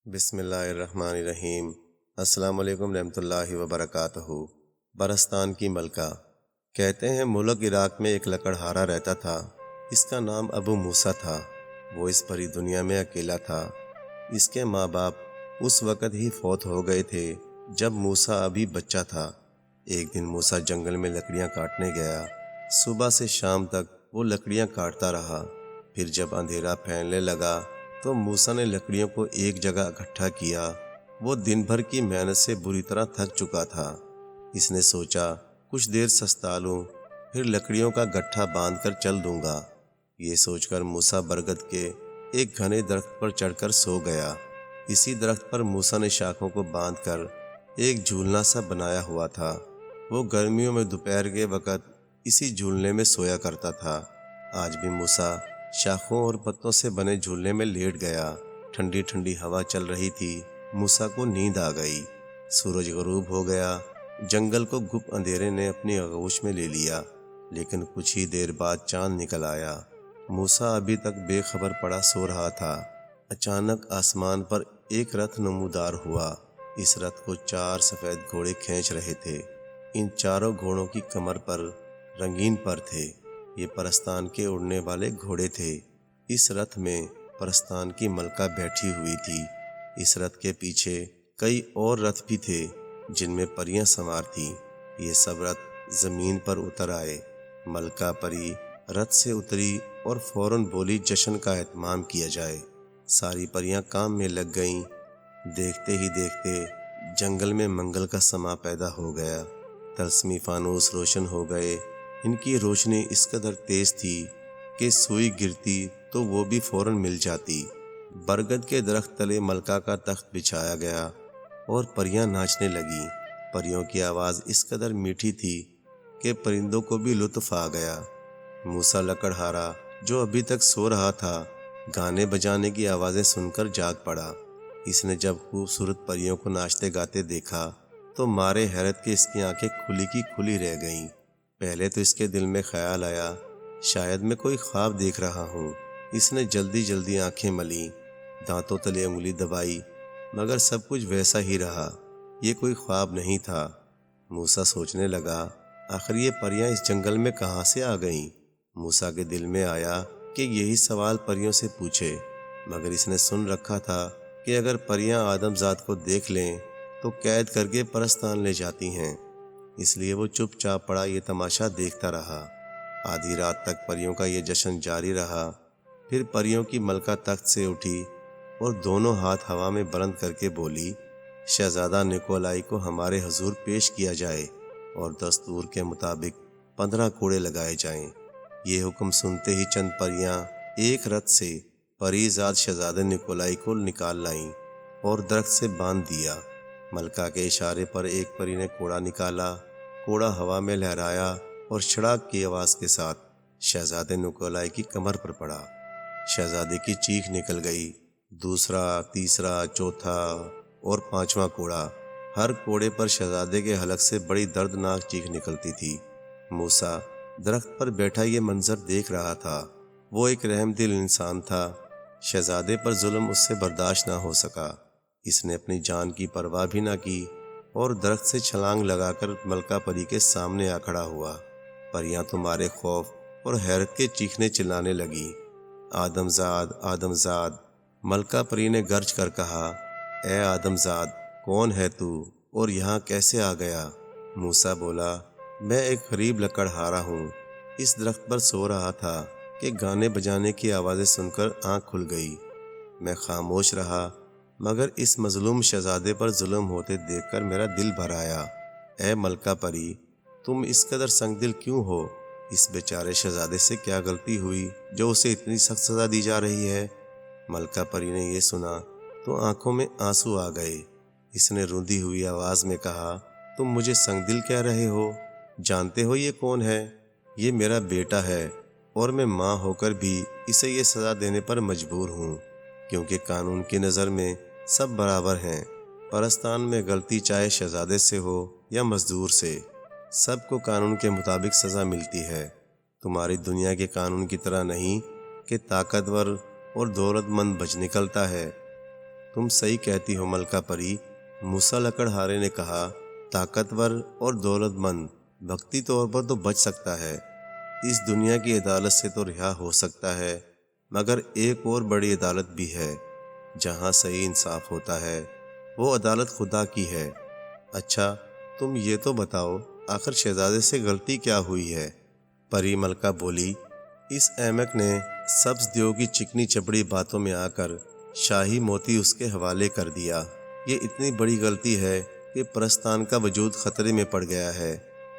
بسم اللہ الرحمن الرحیم۔ السلام علیکم رحمۃ اللہ وبرکاتہ۔ برستان کی ملکہ۔ کہتے ہیں ملک عراق میں ایک لکڑہارا رہتا تھا، اس کا نام ابو موسیٰ تھا۔ وہ اس بھری دنیا میں اکیلا تھا۔ اس کے ماں باپ اس وقت ہی فوت ہو گئے تھے جب موسیٰ ابھی بچہ تھا۔ ایک دن موسیٰ جنگل میں لکڑیاں کاٹنے گیا۔ صبح سے شام تک وہ لکڑیاں کاٹتا رہا۔ پھر جب اندھیرا پھیلنے لگا تو موسیٰ نے لکڑیوں کو ایک جگہ اکٹھا کیا۔ وہ دن بھر کی محنت سے بری طرح تھک چکا تھا۔ اس نے سوچا کچھ دیر سستا لوں، پھر لکڑیوں کا گٹھا باندھ کر چل دوں گا۔ یہ سوچ کر موسیٰ برگد کے ایک گھنے درخت پر چڑھ کر سو گیا۔ اسی درخت پر موسیٰ نے شاخوں کو باندھ کر ایک جھولنا سا بنایا ہوا تھا۔ وہ گرمیوں میں دوپہر کے وقت اسی جھولنے میں سویا کرتا تھا۔ آج بھی موسیٰ شاخوں اور پتوں سے بنے جھولنے میں لیٹ گیا۔ ٹھنڈی ٹھنڈی ہوا چل رہی تھی۔ موسیٰ کو نیند آ گئی۔ سورج غروب ہو گیا۔ جنگل کو گپ اندھیرے نے اپنی آغوش میں لے لیا، لیکن کچھ ہی دیر بعد چاند نکل آیا۔ موسیٰ ابھی تک بے خبر پڑا سو رہا تھا۔ اچانک آسمان پر ایک رتھ نمودار ہوا۔ اس رتھ کو 4 سفید گھوڑے کھینچ رہے تھے۔ ان چاروں گھوڑوں کی کمر پر رنگین پر تھے۔ یہ پرستان کے اڑنے والے گھوڑے تھے۔ اس رتھ میں پرستان کی ملکہ بیٹھی ہوئی تھی۔ اس رتھ کے پیچھے کئی اور رتھ بھی تھے جن میں پریاں سوار تھیں۔ یہ سب رتھ زمین پر اتر آئے۔ ملکہ پری رتھ سے اتری اور فوراً بولی جشن کا اہتمام کیا جائے۔ ساری پریاں کام میں لگ گئیں۔ دیکھتے ہی دیکھتے جنگل میں منگل کا سماں پیدا ہو گیا۔ طلسمی فانوس روشن ہو گئے۔ ان کی روشنی اس قدر تیز تھی کہ سوئی گرتی تو وہ بھی فوراً مل جاتی۔ برگد کے درخت تلے ملکہ کا تخت بچھایا گیا اور پریاں ناچنے لگیں۔ پریوں کی آواز اس قدر میٹھی تھی کہ پرندوں کو بھی لطف آ گیا۔ موسیٰ لکڑہارا جو ابھی تک سو رہا تھا، گانے بجانے کی آوازیں سن کر جاگ پڑا۔ اس نے جب خوبصورت پریوں کو ناچتے گاتے دیکھا تو مارے حیرت کے اس کی آنکھیں کھلی کی کھلی رہ گئیں۔ پہلے تو اس کے دل میں خیال آیا شاید میں کوئی خواب دیکھ رہا ہوں۔ اس نے جلدی جلدی آنکھیں ملیں، دانتوں تلے انگلی دبائی، مگر سب کچھ ویسا ہی رہا۔ یہ کوئی خواب نہیں تھا۔ موسیٰ سوچنے لگا آخر یہ پریاں اس جنگل میں کہاں سے آ گئیں؟ موسیٰ کے دل میں آیا کہ یہی سوال پریوں سے پوچھے، مگر اس نے سن رکھا تھا کہ اگر پریاں آدم ذات کو دیکھ لیں تو قید کر کے پرستان لے جاتی ہیں۔ اس لیے وہ چپ چاپ پڑا یہ تماشا دیکھتا رہا۔ آدھی رات تک پریوں کا یہ جشن جاری رہا۔ پھر پریوں کی ملکہ تخت سے اٹھی اور دونوں ہاتھ ہوا میں بلند کر کے بولی، شہزادہ نکولائی کو ہمارے حضور پیش کیا جائے اور دستور کے مطابق 15 کوڑے لگائے جائیں۔ یہ حکم سنتے ہی چند پریاں ایک رتھ سے پری زاد شہزادے نکولائی کو نکال لائیں اور درخت سے باندھ دیا۔ ملکہ کے اشارے پر ایک پری نے کوڑا نکالا۔ کوڑا ہوا میں لہرایا اور چھڑاک کی آواز کے ساتھ شہزادے نکولائی کی کمر پر پڑا۔ شہزادے کی چیخ نکل گئی۔ دوسرا، تیسرا، چوتھا اور 5واں کوڑا۔ ہر کوڑے پر شہزادے کے حلق سے بڑی دردناک چیخ نکلتی تھی۔ موسیٰ درخت پر بیٹھا یہ منظر دیکھ رہا تھا۔ وہ ایک رحم دل انسان تھا۔ شہزادے پر ظلم اس سے برداشت نہ ہو سکا۔ اس نے اپنی جان کی پرواہ بھی نہ کی اور درخت سے چھلانگ لگا کر ملکہ پری کے سامنے آ کھڑا ہوا۔ پریاں تمہارے خوف اور حیرت کے چیخنے چلانے لگیں۔ آدم زاد، آدم زاد! ملکہ پری نے گرج کر کہا، اے آدم زاد، کون ہے تو اور یہاں کیسے آ گیا؟ موسیٰ بولا، میں ایک غریب لکڑہارا ہوں۔ اس درخت پر سو رہا تھا کہ گانے بجانے کی آوازیں سن کر آنکھ کھل گئی۔ میں خاموش رہا، مگر اس مظلوم شہزادے پر ظلم ہوتے دیکھ کر میرا دل بھر آیا۔ اے ملکہ پری، تم اس قدر سنگ دل کیوں ہو؟ اس بیچارے شہزادے سے کیا غلطی ہوئی جو اسے اتنی سخت سزا دی جا رہی ہے؟ ملکہ پری نے یہ سنا تو آنکھوں میں آنسو آ گئے۔ اس نے روندی ہوئی آواز میں کہا، تم مجھے سنگ دل کہہ رہے ہو؟ جانتے ہو یہ کون ہے؟ یہ میرا بیٹا ہے اور میں ماں ہو کر بھی اسے یہ سزا دینے پر مجبور ہوں، کیونکہ قانون کی نظر میں سب برابر ہیں۔ پرستان میں غلطی چاہے شہزادے سے ہو یا مزدور سے، سب کو قانون کے مطابق سزا ملتی ہے۔ تمہاری دنیا کے قانون کی طرح نہیں کہ طاقتور اور دولت مند بچ نکلتا ہے۔ تم صحیح کہتی ہو ملکہ پری، موسیٰ لکڑہارے نے کہا۔ طاقتور اور دولت مند وقتی طور پر تو بچ سکتا ہے، اس دنیا کی عدالت سے تو رہا ہو سکتا ہے، مگر ایک اور بڑی عدالت بھی ہے جہاں صحیح انصاف ہوتا ہے، وہ عدالت خدا کی ہے۔ اچھا تم یہ تو بتاؤ، آخر شہزادے سے غلطی کیا ہوئی ہے؟ پری ملکہ بولی۔ اس احمق نے سبز دیو کی چکنی چپڑی باتوں میں آ کر شاہی موتی اس کے حوالے کر دیا۔ یہ اتنی بڑی غلطی ہے کہ پرستان کا وجود خطرے میں پڑ گیا ہے۔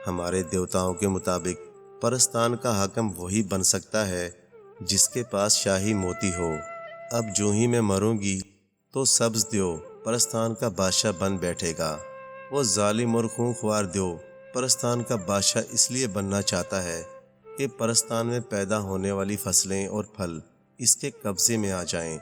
ہمارے دیوتاؤں کے مطابق پرستان کا حاکم وہی بن سکتا ہے جس کے پاس شاہی موتی ہو۔ اب جو ہی میں مروں گی تو سبز دیو پرستان کا بادشاہ بن بیٹھے گا۔ وہ ظالم اور خونخوار دیو پرستان کا بادشاہ اس لیے بننا چاہتا ہے کہ پرستان میں پیدا ہونے والی فصلیں اور پھل اس کے قبضے میں آ جائیں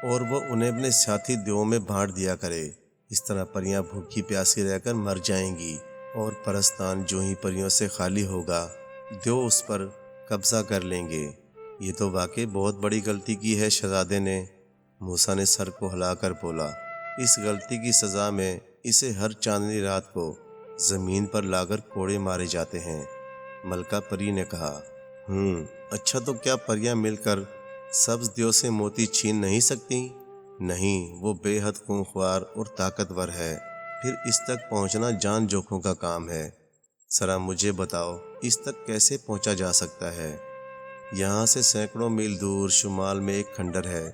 اور وہ انہیں اپنے ساتھی دیووں میں بانٹ دیا کرے۔ اس طرح پریاں بھوکی پیاسی رہ کر مر جائیں گی اور پرستان جو ہی پریوں سے خالی ہوگا دیو اس پر قبضہ کر لیں گے۔ یہ تو واقعی بہت بڑی غلطی کی ہے شہزادے نے، موسیٰ نے سر کو ہلا کر بولا۔ اس غلطی کی سزا میں اسے ہر چاندنی رات کو زمین پر لا کر کوڑے مارے جاتے ہیں۔ ملکہ پری نے کہا۔ اچھا تو کیا پریاں مل کر سبز دیو سے موتی چھین نہیں سکتی؟ نہیں، وہ بے حد خونخوار اور طاقتور ہے، پھر اس تک پہنچنا جان جوکھوں کا کام ہے۔ ذرا مجھے بتاؤ اس تک کیسے پہنچا جا سکتا ہے؟ یہاں سے سینکڑوں میل دور شمال میں ایک کھنڈر ہے۔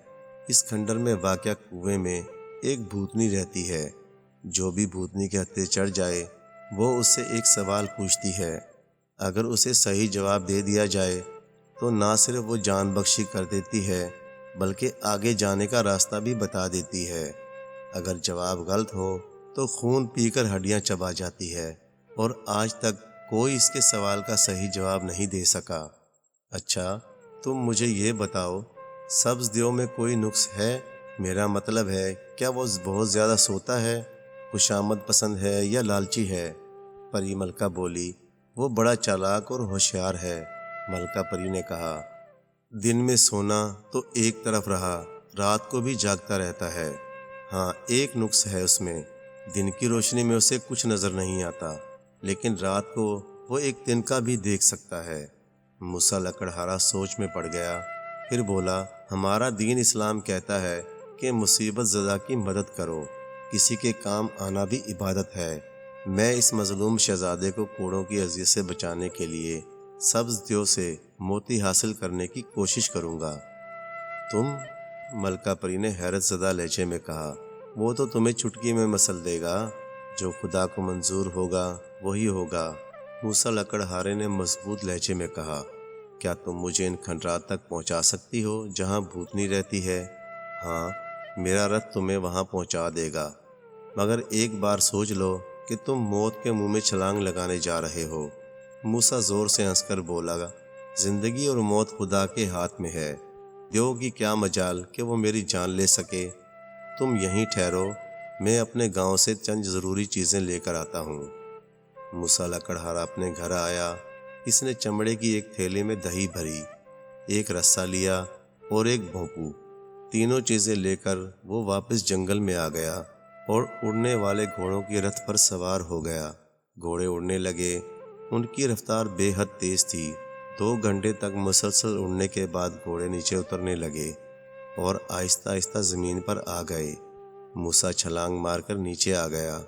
اس کھنڈر میں واقع کنویں میں ایک بھوتنی رہتی ہے۔ جو بھی بھوتنی کے ہتھے چڑھ جائے وہ اس سے ایک سوال پوچھتی ہے۔ اگر اسے صحیح جواب دے دیا جائے تو نہ صرف وہ جان بخشی کر دیتی ہے بلکہ آگے جانے کا راستہ بھی بتا دیتی ہے۔ اگر جواب غلط ہو تو خون پی کر ہڈیاں چبا جاتی ہے، اور آج تک کوئی اس کے سوال کا صحیح جواب نہیں دے سکا۔ اچھا تم مجھے یہ بتاؤ، سبز دیو میں کوئی نقص ہے؟ میرا مطلب ہے کیا وہ بہت زیادہ سوتا ہے، خوشامد پسند ہے یا لالچی ہے؟ پری ملکہ بولی۔ وہ بڑا چالاک اور ہوشیار ہے، ملکہ پری نے کہا۔ دن میں سونا تو ایک طرف رہا، رات کو بھی جاگتا رہتا ہے۔ ہاں ایک نقص ہے اس میں، دن کی روشنی میں اسے کچھ نظر نہیں آتا، لیکن رات کو وہ ایک تنکا بھی دیکھ سکتا ہے۔ موسیٰ لکڑہارا سوچ میں پڑ گیا، پھر بولا، ہمارا دین اسلام کہتا ہے کہ مصیبت زدہ کی مدد کرو، کسی کے کام آنا بھی عبادت ہے۔ میں اس مظلوم شہزادے کو کوڑوں کی اذیت سے بچانے کے لیے سبز دیو سے موتی حاصل کرنے کی کوشش کروں گا۔ تم؟ ملکہ پری نے حیرت زدہ لہجے میں کہا۔ وہ تو تمہیں چٹکی میں مسل دے گا، جو خدا کو منظور ہوگا وہی ہوگا، موسیٰ لکڑہارے نے مضبوط لہجے میں کہا۔ کیا تم مجھے ان کھنڈرات تک پہنچا سکتی ہو جہاں بھوتنی رہتی ہے؟ ہاں، میرا رتھ تمہیں وہاں پہنچا دے گا، مگر ایک بار سوچ لو کہ تم موت کے منہ میں چھلانگ لگانے جا رہے ہو۔ موسیٰ زور سے ہنس کر بولا، زندگی اور موت خدا کے ہاتھ میں ہے، دیو کی کیا مجال کہ وہ میری جان لے سکے۔ تم یہیں ٹھہرو، میں اپنے گاؤں سے چند ضروری چیزیں لے کر آتا ہوں۔ موسیٰ لکڑہارا اپنے گھر آیا۔ اس نے چمڑے کی ایک تھیلی میں دہی بھری، ایک رسا لیا اور ایک بھونپو۔ تینوں چیزیں لے کر وہ واپس جنگل میں آ گیا اور اڑنے والے گھوڑوں کی رتھ پر سوار ہو گیا۔ گھوڑے اڑنے لگے، ان کی رفتار بے حد تیز تھی۔ 2 گھنٹے تک مسلسل اڑنے کے بعد گھوڑے نیچے اترنے لگے اور آہستہ آہستہ زمین پر آ گئے۔ موسیٰ چھلانگ مار کر نیچے آ گیا۔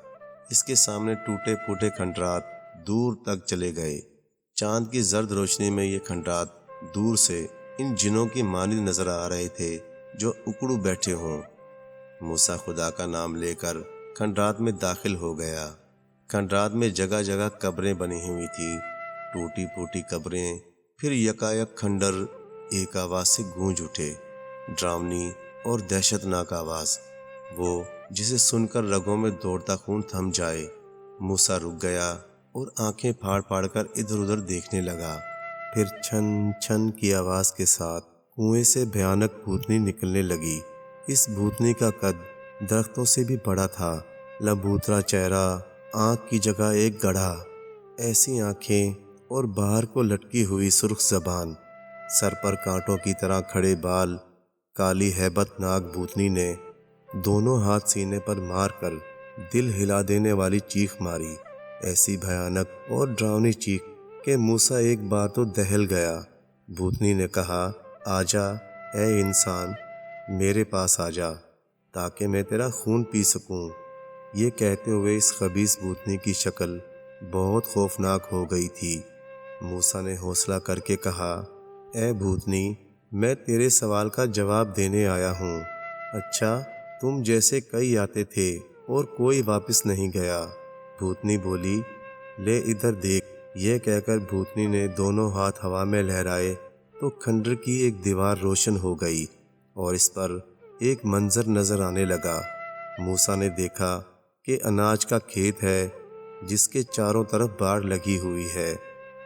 اس کے سامنے ٹوٹے پھوٹے کھنڈرات دور تک چلے گئے۔ چاند کی زرد روشنی میں یہ کھنڈرات دور سے ان جنوں کی مانند نظر آ رہے تھے جو اکڑو بیٹھے ہوں۔ موسیٰ خدا کا نام لے کر کھنڈرات میں داخل ہو گیا۔ کھنڈرات میں جگہ جگہ قبریں بنی ہوئی تھیں، ٹوٹی پھوٹی قبریں۔ پھر یکایک کھنڈر ایک آواز سے گونج اٹھے، ڈراؤنی اور دہشت ناک آواز، وہ جسے سن کر رگوں میں دوڑتا خون تھم جائے۔ موسیٰ رک گیا اور آنکھیں پھاڑ پھاڑ کر ادھر ادھر دیکھنے لگا۔ پھر چھن چھن کی آواز کے ساتھ کنویں سے بھیانک بھوتنی نکلنے لگی۔ اس بھوتنی کا قد درختوں سے بھی بڑا تھا، لبوترا چہرہ، آنکھ کی جگہ ایک گڑھا، ایسی آنکھیں اور باہر کو لٹکی ہوئی سرخ زبان، سر پر کانٹوں کی طرح کھڑے بال۔ کالی ہیبت ناک بھوتنی نے دونوں ہاتھ سینے پر مار کر دل ہلا دینے والی چیخ ماری، ایسی بھیانک اور ڈراؤنی چیخ کہ موسیٰ ایک بار تو دہل گیا۔ بھوتنی نے کہا، آجا اے انسان، میرے پاس آجا تاکہ میں تیرا خون پی سکوں۔ یہ کہتے ہوئے اس خبیث بھوتنی کی شکل بہت خوفناک ہو گئی تھی۔ موسیٰ نے حوصلہ کر کے کہا، اے بھوتنی، میں تیرے سوال کا جواب دینے آیا ہوں۔ اچھا، تم جیسے کئی آتے تھے اور کوئی واپس نہیں گیا۔ بھوتنی بولی، لے ادھر دیکھ۔ یہ کہہ کر بھوتنی نے دونوں ہاتھ ہوا میں لہرائے تو کھنڈر کی ایک دیوار روشن ہو گئی اور اس پر ایک منظر نظر آنے لگا۔ موسیٰ نے دیکھا کہ اناج کا کھیت ہے جس کے چاروں طرف باڑ لگی ہوئی ہے۔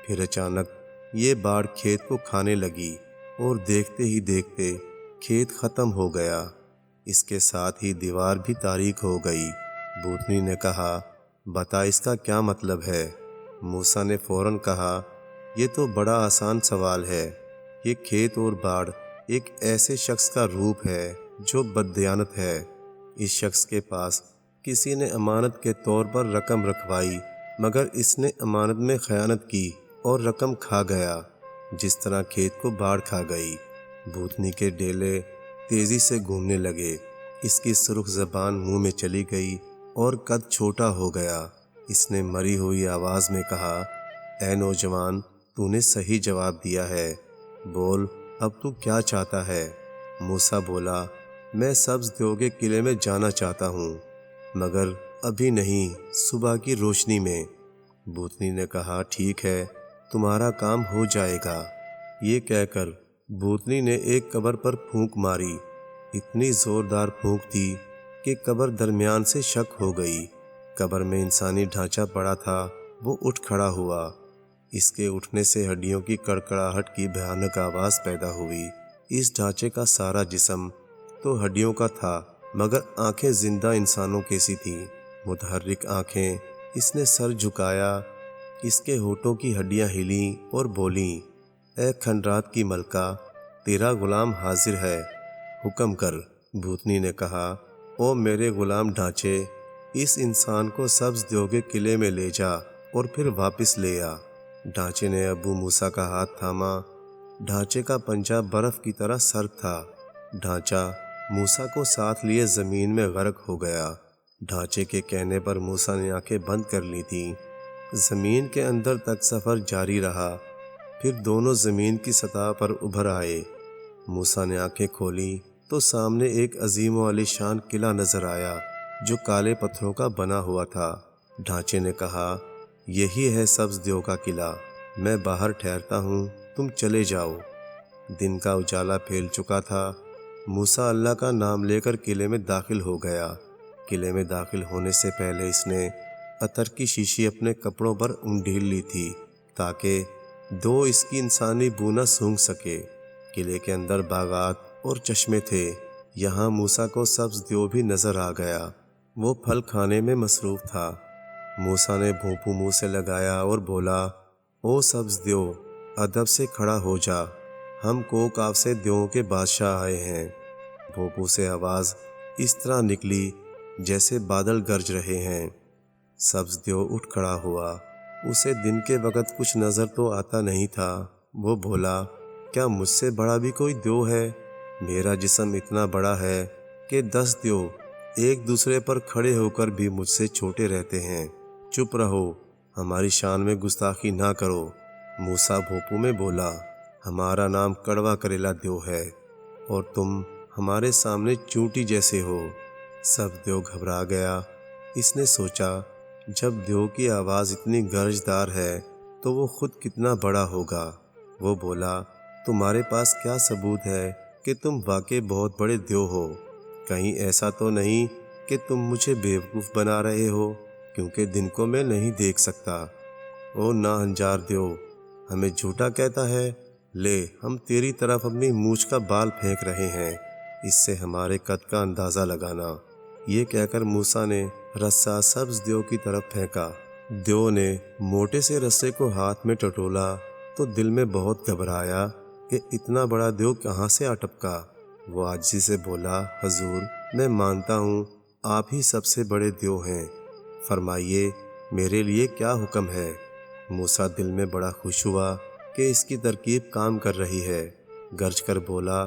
پھر اچانک یہ باڑ کھیت کو کھانے لگی اور دیکھتے ہی دیکھتے کھیت ختم ہو گیا۔ اس کے ساتھ ہی دیوار بھی تاریک ہو گئی۔ بھوتنی نے کہا، بتا اس کا کیا مطلب ہے؟ موسیٰ نے فوراً کہا، یہ تو بڑا آسان سوال ہے۔ یہ کھیت اور باڑ ایک ایسے شخص کا روپ ہے جو بددیانت ہے۔ اس شخص کے پاس کسی نے امانت کے طور پر رقم رکھوائی، مگر اس نے امانت میں خیانت کی اور رقم کھا گیا، جس طرح کھیت کو باڑ کھا گئی۔ بھوتنی کے ڈیلے تیزی سے گھومنے لگے، اس کی سرخ زبان منہ میں چلی گئی اور قد چھوٹا ہو گیا۔ اس نے مری ہوئی آواز میں کہا، اے نوجوان، تو نے صحیح جواب دیا ہے، بول اب تو کیا چاہتا ہے؟ موسیٰ بولا، میں سبز دیو کے قلعے میں جانا چاہتا ہوں، مگر ابھی نہیں، صبح کی روشنی میں۔ بھوتنی نے کہا، ٹھیک ہے، تمہارا کام ہو جائے گا۔ یہ کہہ کر بھوتنی نے ایک قبر پر پھونک ماری۔ اتنی زوردار پھونک تھی کہ قبر درمیان سے شک ہو گئی۔ قبر میں انسانی ڈھانچہ پڑا تھا، وہ اٹھ کھڑا ہوا۔ اس کے اٹھنے سے ہڈیوں کی کڑکڑاہٹ کی بھیانک آواز پیدا ہوئی۔ اس ڈھانچے کا سارا جسم تو ہڈیوں کا تھا، مگر آنکھیں زندہ انسانوں کیسی تھیں، متحرک آنکھیں۔ اس نے سر جھکایا، اس کے ہونٹوں کی ہڈیاں ہلیں اور بولیں، اے کھنڈرات کی ملکہ، تیرا غلام حاضر ہے، حکم کر۔ بھوتنی نے کہا، او میرے غلام ڈھانچے، اس انسان کو سبز دیو کے قلعے میں لے جا اور پھر واپس لے آ۔ ڈھانچے نے ابو موسیٰ کا ہاتھ تھاما۔ ڈھانچے کا پنجہ برف کی طرح سرد تھا۔ ڈھانچہ موسیٰ کو ساتھ لیے زمین میں غرق ہو گیا۔ ڈھانچے کے کہنے پر موسیٰ نے آنکھیں بند کر لی تھیں۔ زمین کے اندر تک سفر جاری رہا، پھر دونوں زمین کی سطح پر ابھر آئے۔ موسیٰ نے آنکھیں کھولیں تو سامنے ایک عظیم و عالی شان قلعہ نظر آیا جو کالے پتھروں کا بنا ہوا تھا۔ ڈھانچے نے کہا، یہی ہے سبز دیو کا قلعہ، میں باہر ٹھہرتا ہوں، تم چلے جاؤ۔ دن کا اجالا پھیل چکا تھا۔ موسیٰ اللہ کا نام لے کر قلعے میں داخل ہو گیا۔ قلعے میں داخل ہونے سے پہلے اس نے عطر کی شیشی اپنے کپڑوں پر انڈیل لی تھی تاکہ دو اس کی انسانی بو نہ سونگھ سکے۔ قلعے کے اندر باغات اور چشمے تھے۔ یہاں موسیٰ کو سبز دیو بھی نظر آ گیا۔ وہ پھل کھانے میں مصروف تھا۔ موسیٰ نے بھونپو منہ سے لگایا اور بولا، او سبز دیو، ادب سے کھڑا ہو جا، ہم کوکاو سے دیوؤں کے بادشاہ آئے ہیں۔ بھونپو سے آواز اس طرح نکلی جیسے بادل گرج رہے ہیں۔ سبز دیو اٹھ کھڑا ہوا۔ اسے دن کے وقت کچھ نظر تو آتا نہیں تھا۔ وہ بولا، کیا مجھ سے بڑا بھی کوئی دیو ہے؟ میرا جسم اتنا بڑا ہے کہ 10 دیو ایک دوسرے پر کھڑے ہو کر بھی مجھ سے چھوٹے رہتے ہیں۔ چپ رہو، ہماری شان میں گستاخی نہ کرو۔ موسیٰ بھونپو میں بولا، ہمارا نام کڑوا کریلا دیو ہے اور تم ہمارے سامنے چونٹی جیسے ہو۔ سب دیو گھبرا گیا۔ اس نے سوچا، جب دیو کی آواز اتنی گرجدار ہے تو وہ خود کتنا بڑا ہوگا۔ وہ بولا، تمہارے پاس کیا ثبوت ہے کہ تم واقعی بہت بڑے دیو ہو؟ کہیں ایسا تو نہیں کہ تم مجھے بیوقوف بنا رہے ہو، کیونکہ دن کو میں نہیں دیکھ سکتا۔ او ناہنجار دیو، ہمیں جھوٹا کہتا ہے؟ لے، ہم تیری طرف اپنی مونچھ کا بال پھینک رہے ہیں، اس سے ہمارے قد کا اندازہ لگانا۔ یہ کہہ کر موسیٰ نے رسہ سبز دیو کی طرف پھینکا۔ دیو نے موٹے سے رسے کو ہاتھ میں ٹٹولا تو دل میں بہت گھبرایا کہ اتنا بڑا دیو کہاں سے آ ٹپکا۔ وہ عاجزی سے بولا، حضور میں مانتا ہوں آپ ہی سب سے بڑے دیو ہیں، فرمائیے میرے لیے کیا حکم ہے۔ موسیٰ دل میں بڑا خوش ہوا کہ اس کی ترکیب کام کر رہی ہے، گرج کر بولا،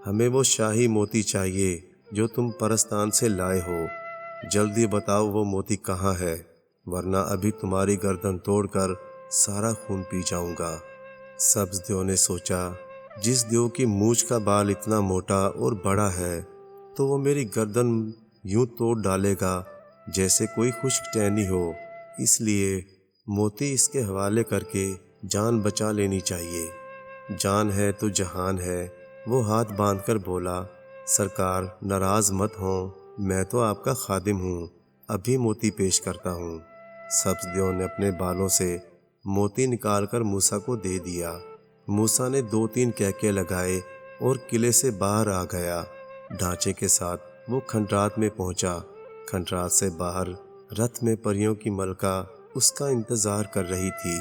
ہمیں وہ شاہی موتی چاہیے جو تم پرستان سے لائے ہو، جلدی بتاؤ وہ موتی کہاں ہے، ورنہ ابھی تمہاری گردن توڑ کر سارا خون پی جاؤں گا۔ سبز دیو نے سوچا، جس دیو کی مونچھ کا بال اتنا موٹا اور بڑا ہے تو وہ میری گردن یوں توڑ ڈالے گا جیسے کوئی خشک ٹہنی ہو، اس لیے موتی اس کے حوالے کر کے جان بچا لینی چاہیے۔ جان ہے تو جہان ہے، وہ ہاتھ باندھ کر بولا، سرکار ناراض مت ہوں، میں تو آپ کا خادم ہوں، ابھی موتی پیش کرتا ہوں۔ سبز دیو نے اپنے بالوں سے موتی نکال کر موسیٰ کو دے دیا۔ موسیٰ نے 2-3 کہکے لگائے اور قلعے سے باہر آ گیا۔ ڈھانچے کے ساتھ وہ کھنڈرات میں پہنچا۔ کھنڈرات سے باہر رتھ میں پریوں کی ملکہ اس کا انتظار کر رہی تھی۔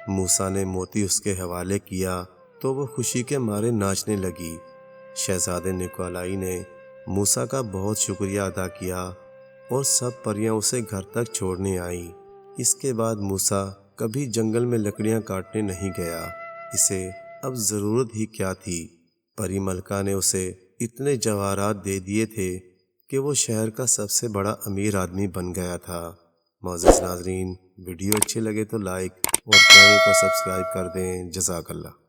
موسیٰ نے موتی اس کے حوالے کیا تو وہ خوشی کے مارے ناچنے لگی۔ شہزادے نکولائی نے موسیٰ کا بہت شکریہ ادا کیا اور سب پریاں اسے گھر تک چھوڑنے آئیں۔ اس کے بعد موسیٰ کبھی جنگل میں لکڑیاں کاٹنے نہیں گیا، اسے اب ضرورت ہی کیا تھی۔ پری ملکہ نے اسے اتنے جواہرات دے دیے تھے کہ وہ شہر کا سب سے بڑا امیر آدمی بن گیا تھا۔ معزز ناظرین، ویڈیو اچھی لگے تو لائک اور چینل کو سبسکرائب کر دیں۔ جزاک اللہ۔